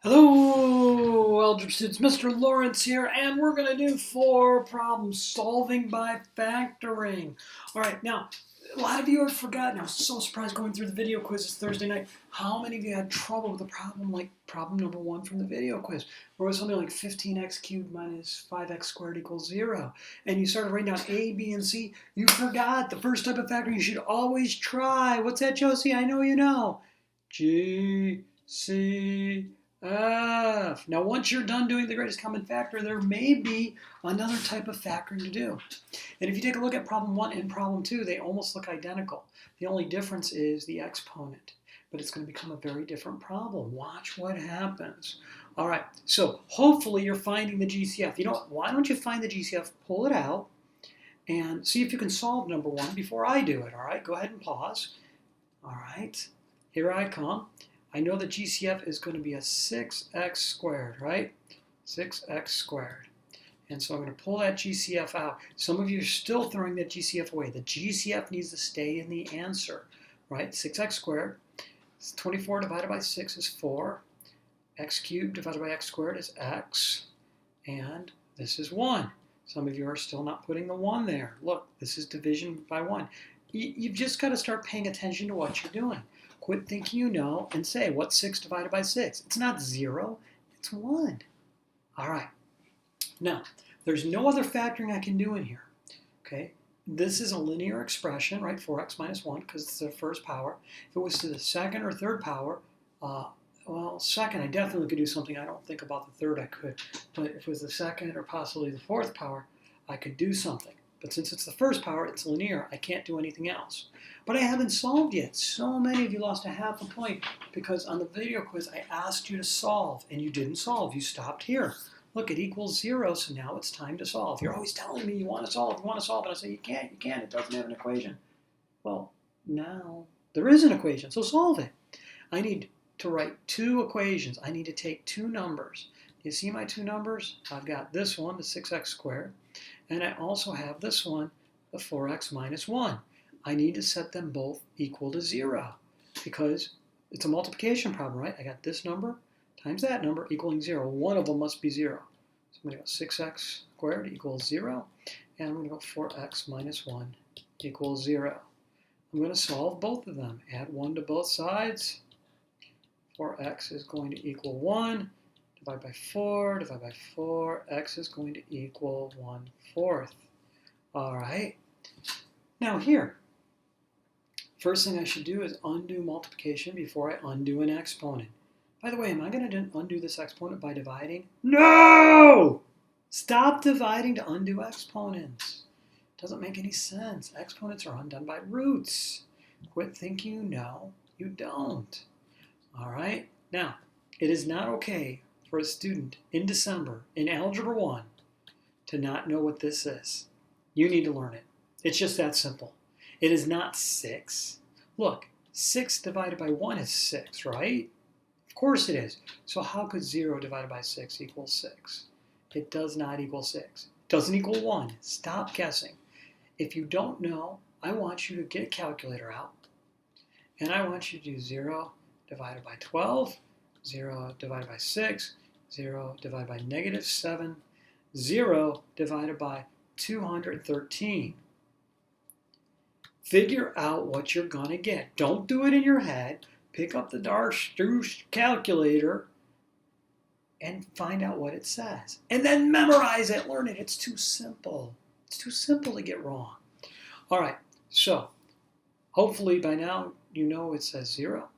Hello, algebra students. Mr. Lawrence here, and we're going to do 4 problems solving by factoring. All right, now, a lot of you have forgotten. I was so surprised going through the video quiz this Thursday night. How many of you had trouble with a problem like problem number 1 from the video quiz, where it was something like 15x cubed minus 5x squared equals 0? And you started writing down A, B, and C. You forgot the first type of factoring you should always try. What's that, Josie? I know you know. G, C, F. Now, once you're done doing the greatest common factor, there may be another type of factoring to do. And if you take a look at problem 1 and problem 2, they almost look identical. The only difference is the exponent. But it's going to become a very different problem. Watch what happens. All right, so hopefully you're finding the GCF. You know what? Why don't you find the GCF, pull it out, and see if you can solve number 1 before I do it. All right, go ahead and pause. All right, here I come. I know the GCF is going to be a 6x squared, right? 6x squared. And so I'm going to pull that GCF out. Some of you are still throwing that GCF away. The GCF needs to stay in the answer, right? 6x squared. 24 divided by 6 is 4. X cubed divided by x squared is x. And this is 1. Some of you are still not putting the 1 there. Look, this is division by 1. You've just got to start paying attention to what you're doing. Quit thinking you know and say, what's 6 divided by 6? It's not 0, it's 1. All right. Now, there's no other factoring I can do in here. Okay? This is a linear expression, right? 4x minus 1, because it's the first power. If it was to the second or third power, well, second, I definitely could do something. I don't think about the third I could. But if it was the second or possibly the fourth power, I could do something. But since it's the first power, it's linear. I can't do anything else. But I haven't solved yet. So many of you lost a half a point because on the video quiz, I asked you to solve, and you didn't solve. You stopped here. Look, it equals 0, so now it's time to solve. You're always telling me you want to solve, and I say, you can't, it doesn't have an equation. Well, now there is an equation, so solve it. I need to write 2 equations. I need to take 2 numbers. You see my 2 numbers? I've got this one, the 6x squared, and I also have this one, the 4x minus 1. I need to set them both equal to 0 because it's a multiplication problem, right? I got this number times that number equaling 0. One of them must be 0. So I'm going to go 6x squared equals 0, and I'm going to go 4x minus 1 equals 0. I'm going to solve both of them. Add 1 to both sides. 4x is going to equal 1. Divide by 4, divide by 4. X is going to equal 1/4. All right. Now here, first thing I should do is undo multiplication before I undo an exponent. By the way, am I going to undo this exponent by dividing? No! Stop dividing to undo exponents. It doesn't make any sense. Exponents are undone by roots. Quit thinking you know. You don't. All right? Now, it is not okay for a student in December in Algebra 1 to not know what this is. You need to learn it. It's just that simple. It is not 6. Look, 6 divided by 1 is 6, right? Of course it is. So how could 0 divided by 6 equal 6? It does not equal 6. It doesn't equal 1. Stop guessing. If you don't know, I want you to get a calculator out. And I want you to do 0 divided by 12, 0 divided by 6, 0 divided by -7, 0 divided by 213. Figure out what you're going to get. Don't do it in your head. Pick up the Darstoosh calculator and find out what it says. And then memorize it, learn it. It's too simple. It's too simple to get wrong. All right, so hopefully by now you know it says 0.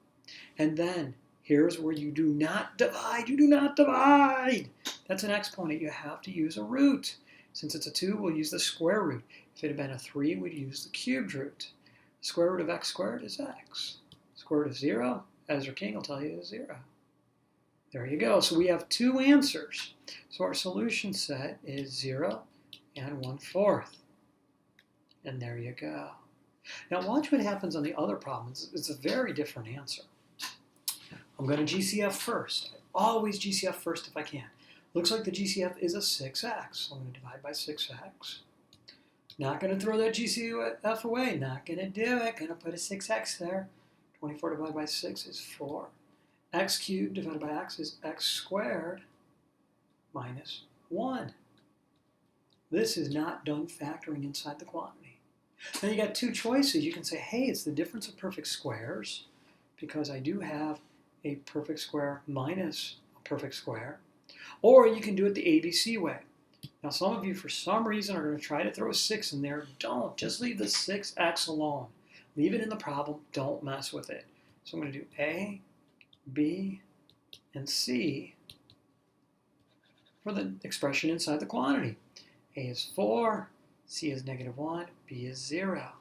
And then here's where you do not divide. You do not divide. That's an exponent. You have to use a root. Since it's a 2, we'll use the square root. If it had been a 3, we'd use the cubed root. The square root of x squared is x. Square root of 0, Ezra King will tell you, is 0. There you go. So we have 2 answers. So our solution set is 0 and 1/4. And there you go. Now watch what happens on the other problems. It's a very different answer. I'm going to GCF first. I always GCF first if I can. Looks like the GCF is a 6x. So I'm going to divide by 6x. Not going to throw that GCF away. Not going to do it. Going to put a 6x there. 24 divided by 6 is 4. X cubed divided by x is x squared minus 1. This is not done factoring inside the quantity. Now you got two choices. You can say, hey, it's the difference of perfect squares, because I do have a perfect square minus a perfect square. Or you can do it the ABC way. Now some of you, for some reason, are going to try to throw a 6 in there. Don't. Just leave the 6x alone. Leave it in the problem. Don't mess with it. So I'm going to do A, B, and C for the expression inside the quantity. A is 4, C is -1, B is 0.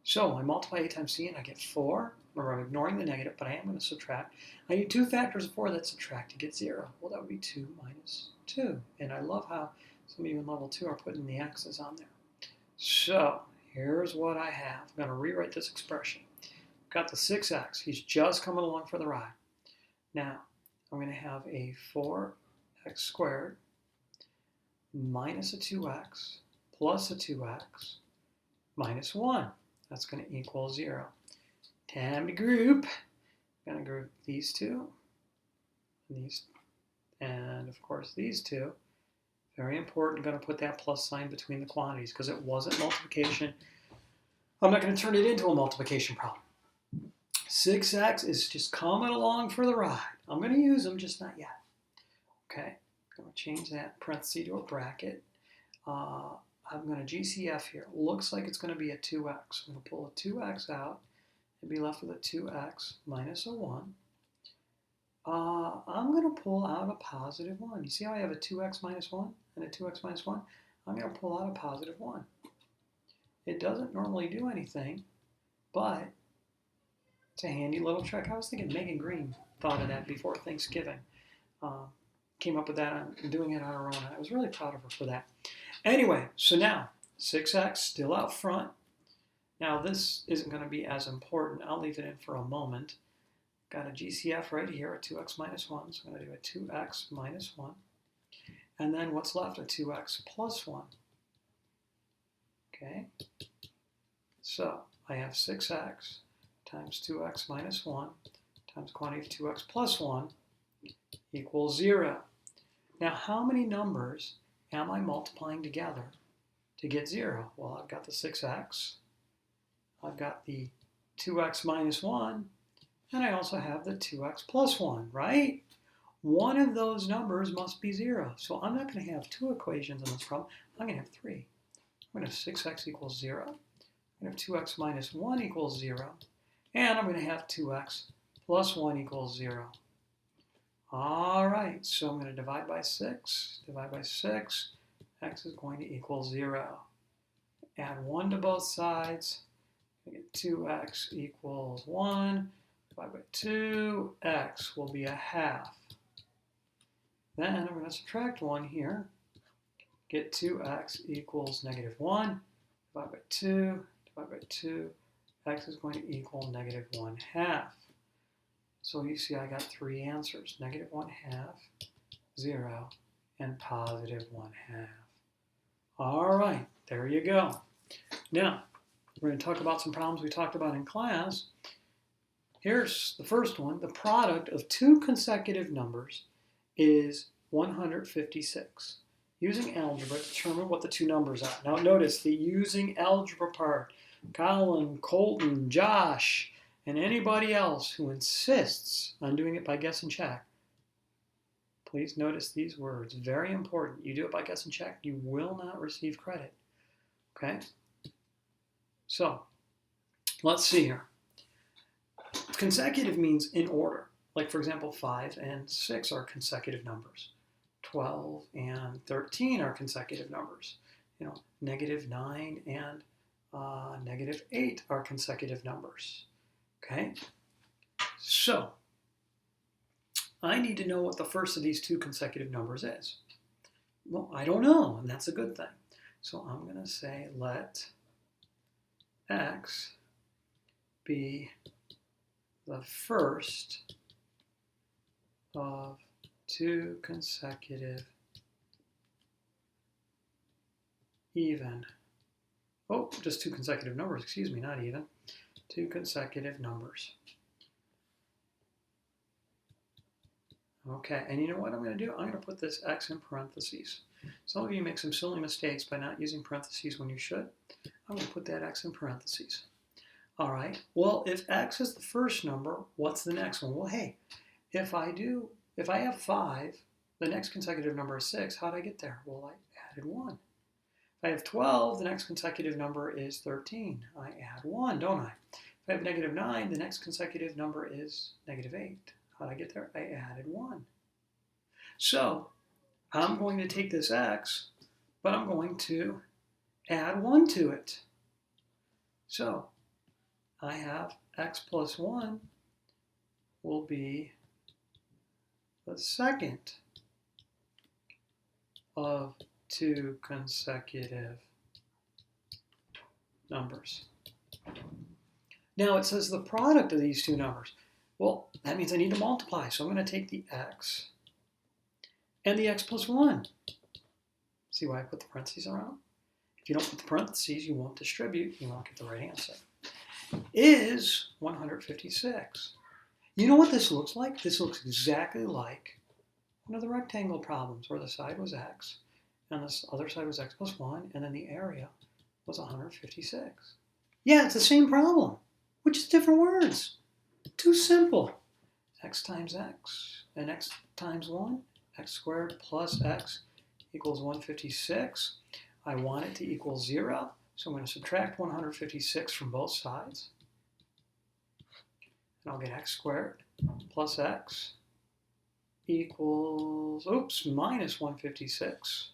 So I multiply A times C and I get 4. Remember, I'm ignoring the negative, but I am going to subtract. I need two factors of 4 that subtract to get 0. Well, that would be 2 minus 2. And I love how some of you in level 2 are putting the x's on there. So here's what I have. I'm going to rewrite this expression. Got the 6x. He's just coming along for the ride. Now, I'm going to have a 4x squared minus a 2x plus a 2x minus 1. That's going to equal 0. Time to group. I'm going to group these two, and of course these two. Very important. I'm going to put that plus sign between the quantities because it wasn't multiplication. I'm not going to turn it into a multiplication problem. 6x is just coming along for the ride. I'm going to use them, just not yet. Okay, I'm going to change that parenthesis to a bracket. I'm going to GCF here. Looks like it's going to be a 2x. I'm going to pull a 2x out and be left with a 2x minus a 1. I'm going to pull out a positive 1. You see how I have a 2x minus 1 and a 2x minus 1? I'm going to pull out a positive 1. It doesn't normally do anything, but it's a handy little trick. I was thinking Megan Green thought of that before Thanksgiving. Came up with that and doing it on her own. I was really proud of her for that. Anyway, so now 6x still out front. Now this isn't going to be as important. I'll leave it in for a moment. Got a GCF right here, a 2x minus 1. So I'm going to do a 2x minus 1. And then what's left? A 2x plus 1. Okay. So I have 6x times 2x minus 1 times quantity of 2x plus 1 equals 0. Now how many numbers am I multiplying together to get 0? Well, I've got the 6x. I've got the 2x minus 1. And I also have the 2x plus 1, right? One of those numbers must be 0. So I'm not going to have two equations in this problem. I'm going to have 3. I'm going to have 6x equals 0. I'm going to have 2x minus 1 equals 0. And I'm going to have 2x plus 1 equals 0. All right, so I'm going to divide by 6. Divide by 6. X is going to equal 0. Add 1 to both sides. I get 2x equals 1. Divide by 2. X will be a half. Then I'm going to subtract 1 here. Get 2x equals -1. Divide by 2. Divide by 2. X is going to equal -1/2. So you see I got 3 answers. -1/2, 0, and +1/2. All right, there you go. Now, we're going to talk about some problems we talked about in class. Here's the first one. The product of two consecutive numbers is 156. Using algebra, determine what the two numbers are. Now notice the using algebra part. Colin, Colton, Josh, and anybody else who insists on doing it by guess and check, please notice these words. Very important. You do it by guess and check, you will not receive credit. Okay? So, let's see here. Consecutive means in order. Like, for example, 5 and 6 are consecutive numbers. 12 and 13 are consecutive numbers. You know, -9 and -8 are consecutive numbers. Okay? So, I need to know what the first of these two consecutive numbers is. Well, I don't know, and that's a good thing. So I'm going to say let x be the first of two consecutive even. Oh, just two consecutive numbers, excuse me, not even. Two consecutive numbers. Okay, and you know what I'm going to do? I'm going to put this x in parentheses. Some of you make some silly mistakes by not using parentheses when you should. I'm going to put that x in parentheses. All right, well, if x is the first number, what's the next one? Well, hey, if I have 5, the next consecutive number is 6. How did I get there? Well, I added 1. If I have 12, the next consecutive number is 13. I add 1, don't I? If I have negative 9, the next consecutive number is negative 8. How did I get there? I added 1. So I'm going to take this x, but I'm going to add 1 to it. So I have x plus 1 will be the second of 2 consecutive numbers. Now it says the product of these two numbers. Well, that means I need to multiply. So I'm going to take the x and the x plus 1. See why I put the parentheses around? If you don't put the parentheses, you won't distribute. You won't get the right answer. Is 156. You know what this looks like? This looks exactly like one of the rectangle problems where the side was x and this other side was x plus 1 and then the area was 156. Yeah, it's the same problem, which is different words. Too simple. X times x and x times 1, x squared plus x equals 156. I want it to equal 0, so I'm going to subtract 156 from both sides. And I'll get x squared plus x equals, minus 156.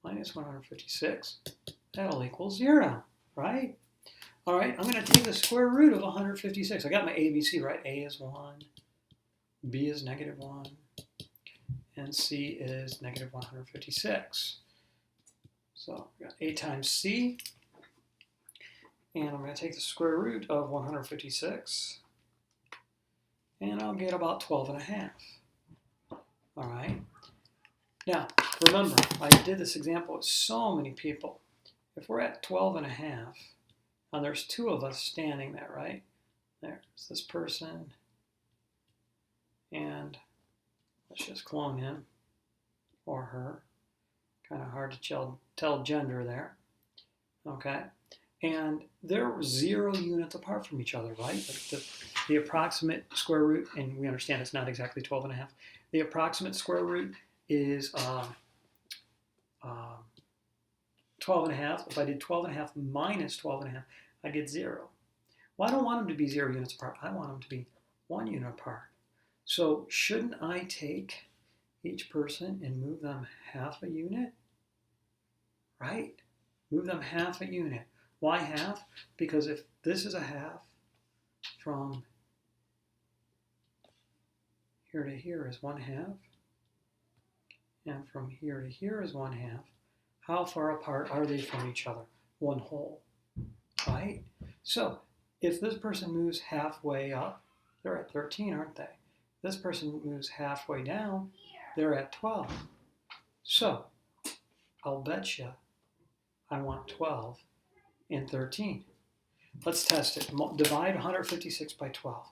Minus 156. That'll equal 0, right? All right, I'm going to take the square root of 156. I got my ABC, right? A is 1, B is negative 1, and C is negative 156. So we got A times C, and I'm going to take the square root of 156, and I'll get about 12 and a half. All right. Now, remember, I did this example with so many people. If we're at 12 and a half, now there's 2 of us standing there, right? There's this person, and let's just clone him or her. Kind of hard to tell gender there, okay? And they're 0 units apart from each other, right? Like the approximate square root, and we understand it's not exactly 12 and a half. The approximate square root is 12 and a half. If I did 12 and a half minus 12 and a half, I get 0. Well, I don't want them to be 0 units apart. I want them to be 1 unit apart. So shouldn't I take each person and move them half a unit? Right? Move them half a unit. Why half? Because if this is a half, from here to here is 1/2, and from here to here is 1/2. How far apart are they from each other? 1 whole, right? So if this person moves halfway up, they're at 13, aren't they? This person moves halfway down, they're at 12. So I'll bet you I want 12 and 13. Let's test it. Divide 156 by 12.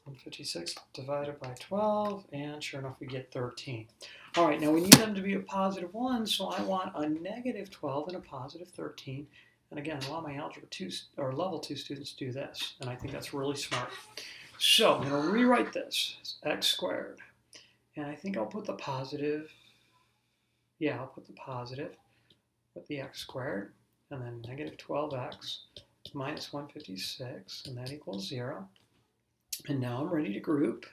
156 divided by 12, and sure enough, we get 13. All right, now we need them to be a positive 1, so I want a negative 12 and a positive 13. And again, a lot of my Algebra 2 or Level 2 students do this, and I think that's really smart. So I'm going to rewrite this as x squared. And I think I'll put the positive, I'll put the positive with the x squared, and then negative 12x minus 156, and that equals 0. And now I'm ready to group.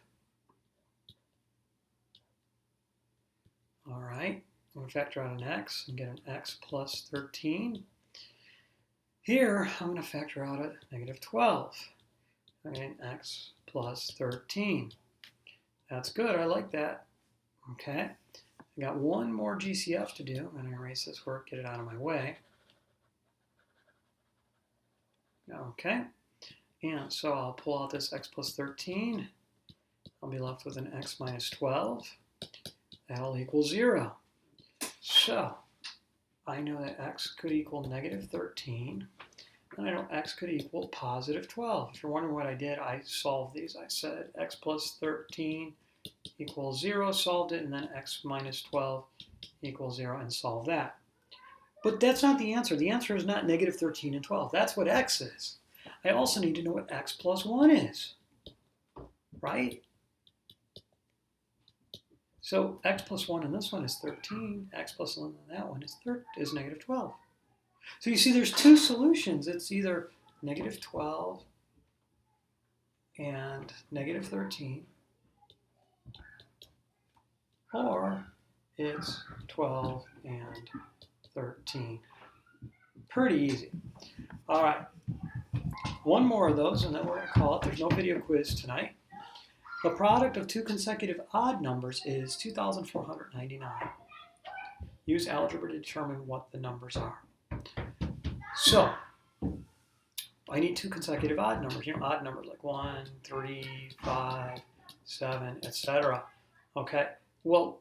All right, I'm going to factor out an x and get an x plus 13. Here, I'm going to factor out a negative 12. I get an x plus 13. That's good, I like that. Okay, I got one more GCF to do. I'm going to erase this work, get it out of my way. Okay, and so I'll pull out this x plus 13. I'll be left with an x minus 12. That'll equal 0. So I know that x could equal negative 13. And I know x could equal positive 12. If you're wondering what I did, I solved these. I said x plus 13 equals 0, solved it, and then x minus 12 equals 0, and solved that. But that's not the answer. The answer is not negative 13 and 12. That's what x is. I also need to know what x plus 1 is, right? So x plus 1 in this one is 13. X plus 1 in that one is negative 12. So you see there's two solutions. It's either negative 12 and negative 13, or it's 12 and 13. Pretty easy. All right, one more of those and then we're going to call it. There's no video quiz tonight. The product of two consecutive odd numbers is 2,499. Use algebra to determine what the numbers are. So, I need two consecutive odd numbers. You know, odd numbers like 1, 3, 5, 7, etc. Okay, well,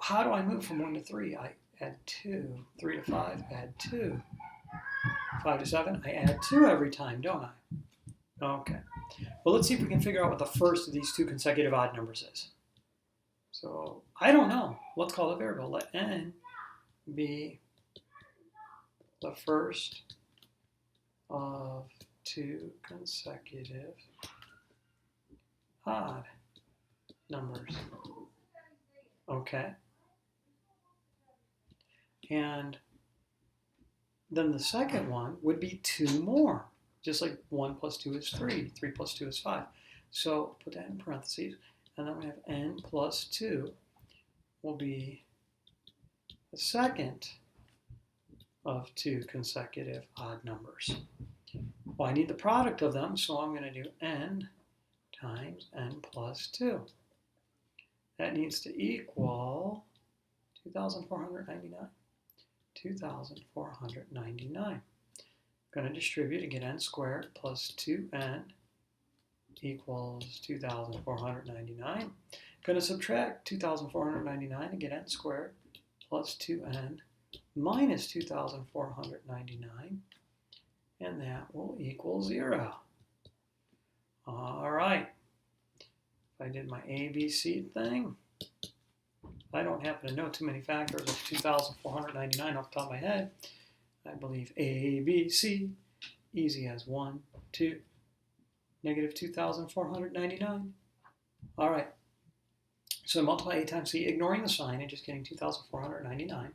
how do I move from 1 to 3? I add 2. 3 to 5, add 2. 5 to 7, I add 2 every time, don't I? Okay. Well, let's see if we can figure out what the first of these two consecutive odd numbers is. So, I don't know. Let's call it variable. Let n be the first of two consecutive odd numbers. Okay. And then the second one would be 2 more. Just like 1 plus 2 is 3. 3 plus 2 is 5. So put that in parentheses. And then we have n plus 2 will be the second of two consecutive odd numbers. Well, I need the product of them, so I'm going to do n times n plus 2. That needs to equal 2,499. 2,499. I'm going to distribute and get n squared plus 2n equals 2,499. Going to subtract 2,499 and get n squared plus 2n minus 2,499, and that will equal 0. All right. If I did my ABC thing, I don't happen to know too many factors of 2,499 off the top of my head. I believe ABC, easy as 1, 2, negative 2,499. All right. So multiply A times C, ignoring the sign and just getting 2,499.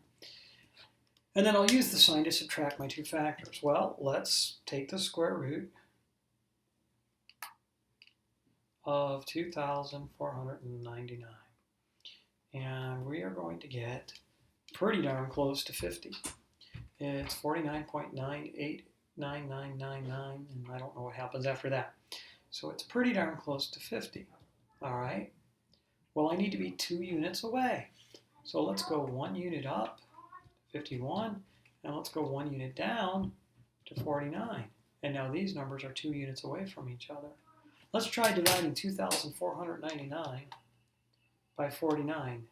And then I'll use the sign to subtract my two factors. Well, let's take the square root of 2,499. And we are going to get pretty darn close to 50. It's 49.989999, and I don't know what happens after that. So it's pretty darn close to 50. All right. Well, I need to be 2 units away. So let's go 1 unit up, 51, and let's go 1 unit down to 49. And now these numbers are 2 units away from each other. Let's try dividing 2,499 by 49.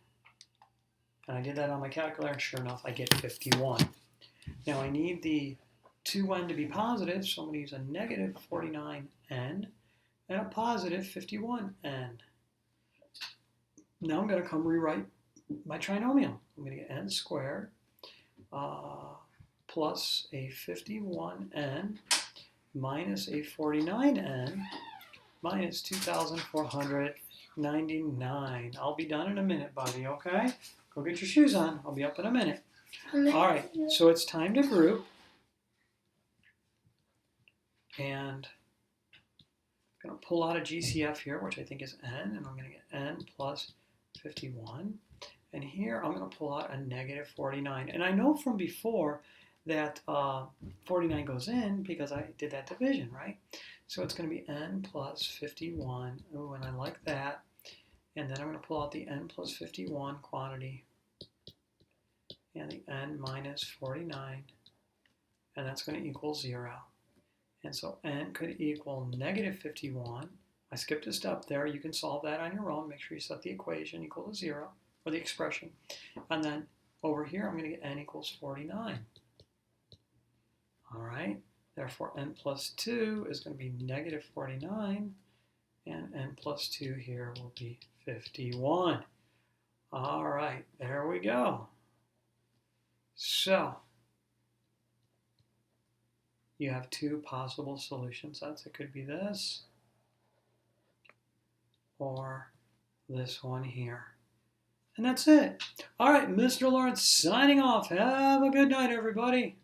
And I did that on my calculator, and sure enough, I get 51. Now I need the 2n to be positive, so I'm going to use a negative 49n and a positive 51n. Now I'm going to come rewrite my trinomial. I'm going to get n squared plus a 51n minus a 49n minus 2,499. I'll be done in a minute, buddy, okay? Go get your shoes on. I'll be up in a minute. All right, so it's time to group. And I'm going to pull out a GCF here, which I think is n, and I'm going to get n plus 51. And here I'm going to pull out a negative 49. And I know from before that 49 goes in because I did that division, right? So it's going to be n plus 51. Oh, and I like that. And then I'm going to pull out the n plus 51 quantity and the n minus 49. And that's going to equal 0. And so n could equal negative 51. I skipped a step there. You can solve that on your own. Make sure you set the equation equal to 0, or the expression. And then over here, I'm going to get n equals 49. All right. Therefore, n plus 2 is going to be negative 49, and n plus 2 here will be 51. All right, there we go. So you have two possible solutions. It could be this or this one here. And that's it. All right, Mr. Laurence signing off. Have a good night, everybody.